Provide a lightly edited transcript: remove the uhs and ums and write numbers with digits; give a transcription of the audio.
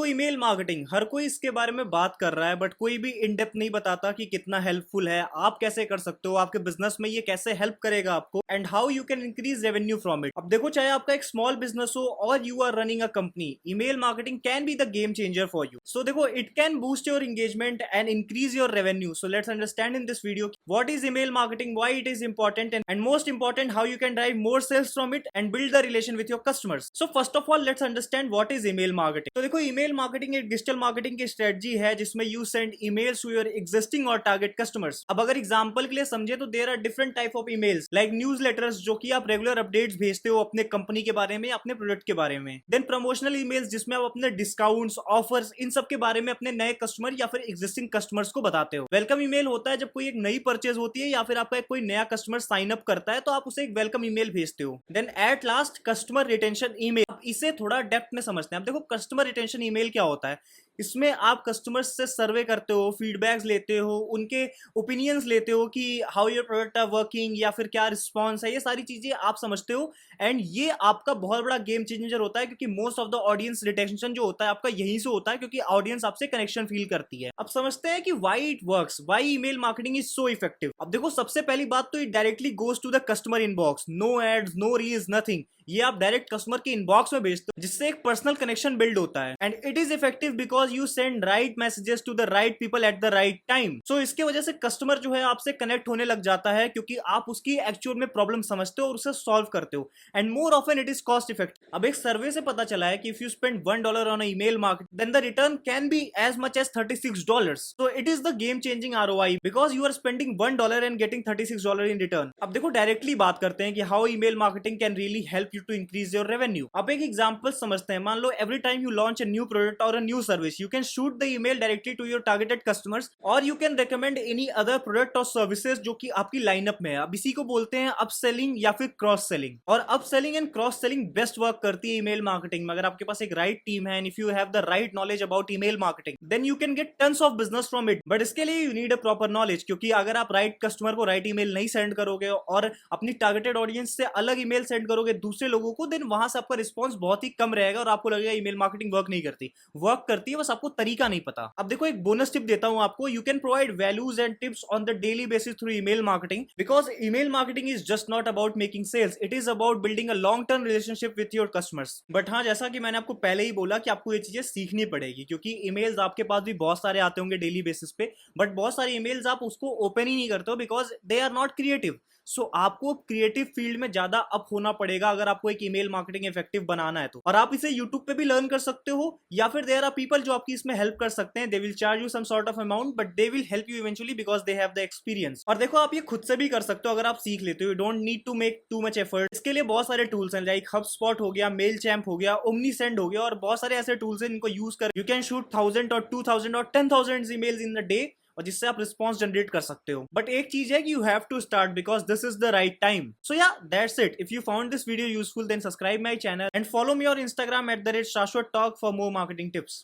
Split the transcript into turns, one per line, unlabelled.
Email marketing हर कोई इसके बारे में बात कर रहा है, बट कोई भी इन डेप्थ नहीं बताता कि कितना हेल्पफुल है, आप कैसे कर सकते हो, आपके बिजनेस में ये कैसे हेल्प करेगा आपको, and how you can increase revenue from it. अब देखो, चाहे आपका एक स्मॉल बिजनेस हो और you are running a company, email marketing can be the game changer for you. So देखो, it can boost your engagement and increase your revenue. So let's understand in this video what is email marketing, why it is important, and most important how you can drive more sales from it and build the relation with your customers. So first of all let's understand what is email marketing. तो देखो, email marketing एक digital marketing की strategy है जिसमें you send emails to your existing और target customers. अब अगर example के लिए समझे तो there are different type of emails like newsletters, जो कि आप रेगुलर अपडेट्स भेजते हो अपने कंपनी के बारे में, अपने प्रोडक्ट के बारे में। देन प्रमोशनल ईमेल्स, जिसमें आप अपने डिस्काउंट्स, ऑफर्स, इन सब के बारे में अपने नए कस्टमर या फिर एग्जिस्टिंग कस्टमर्स को बताते हो। वेलकम ईमेल होता है जब कोई एक नई परचेज होती है या फिर आपका कोई नया कस्टमर साइन अप करता है तो आप उसे एक वेलकम ईमेल भेजते हो। Then at last customer retention email. इसे थोड़ा डेप्थ में समझते हैं। अब देखो, कस्टमर रिटेंशन ईमेल क्या होता है। इसमें आप कस्टमर्स से सर्वे करते हो, फीडबैक्स लेते हो, उनके ओपिनियंस लेते हो कि how your product are working या फिर क्या रिस्पॉन्स है, ये सारी चीजें आप समझते हो। एंड ये आपका बहुत बड़ा गेम चेंजर होता है, क्योंकि most of the audience retention जो होता है आपका यहीं से होता है, क्योंकि ऑडियंस आपसे कनेक्शन फील करती है। अब समझते हैं कि why it works, why email marketing is so effective. अब देखो, सबसे पहली बात तो it directly goes to the customer inbox, no ads, no reels, nothing. ये आप डायरेक्ट कस्टमर के इनबॉक्स में भेजते हो, जिससे एक पर्सनल कनेक्शन बिल्ड होता है। And it is effective because you send right messages to the right people at the right time. So इसके वजह से कस्टमर जो है आपसे कनेक्ट होने लग जाता है, क्योंकि आप उसकी एक्चुअल में प्रॉब्लम समझते हो और उसे सॉल्व करते हो। And more often it is cost effective. अब एक सर्वे से पता चला है कि if you spend $1 on email market, then the return can be as much as $36। So it is the game changing ROI because you are spending $1 and getting $36 in return. अब देखो, directly बात करते हैं कि how email marketing can really help you to increase your revenue. अब एक example समझते हैं। मान लो, every time you launch a new product or a new service, you can shoot the email directly to your targeted customers, or you can recommend any other product or services जो कि आपकी lineup में है। अब इसी को बोलते हैं अपसेलिंग या फिर क्रॉस सेलिंग। और upselling and cross selling best work करती है ईमेल मार्केटिंग में। अगर आपके पास एक राइट टीम है and if you have the right knowledge about email marketing, then you can get tons of business from it. But इसके लिए you need a proper knowledge, क्योंकि अगर आप राइट कस्टमर को राइट ईमेल नहीं send करोगे और अपनी टारगेटेड ऑडियंस से अलग ईमेल सेंड करोगे दूसरे लोगों को, देन वहां से आपका रिस्पॉन्स बहुत ही कम रहेगा और आपको लगेगा ईमेल मार्केटिंग वर्क नहीं करती। वर्क करती है, बस आपको तरीका नहीं पता। अब देखो, एक बोनस टिप देता हूं आपको। You can provide values and tips on the daily basis through email marketing, because email marketing is just not about making sales, it is about building a long term relationship with your customers. But हाँ, जैसा कि मैंने आपको पहले ही बोला कि आपको ये चीजें सीखनी पड़ेगी, क्योंकि ईमेल्स आपके पास भी बहुत सारे आते होंगे डेली बेसिस पे, बट बहुत सारे ईमेल्स आप उसको ओपन ही नहीं करते हो because they are not creative. So आपको क्रिएटिव फील्ड में ज्यादा अप होना पड़ेगा अगर आपको एक ईमेल मार्केटिंग इफेक्टिव बनाना है तो। और आप इसे यूट्यूब पे भी लर्न कर सकते हो, या फिर देयर आर पीपल जो आपकी इसमें हेल्प कर सकते हैं। They will charge you some sort of amount, but they will help you eventually because they have the experience. और देखो, आप ये खुद से भी कर सकते हो अगर आप सीख लेते हो। You don't need to make too much effort. इसके लिए बहुत सारे टूल्स हैं, लाइक HubSpot हो गया, मेल चैम्प हो गया, ओमनीसेंड हो गया, और बहुत सारे ऐसे टूल्स हैं इनको यूज कर यू कैन शूट 1000 और 2000 और 10,000 ईमेल्स इन द डे, और जिससे आप रिस्पॉन्स जनरेट कर सकते हो। बट एक चीज है कि you have to start because this is the right time. So yeah that's it. If you found this video useful, then subscribe my channel and follow me on Instagram @shashwat talk for more marketing tips.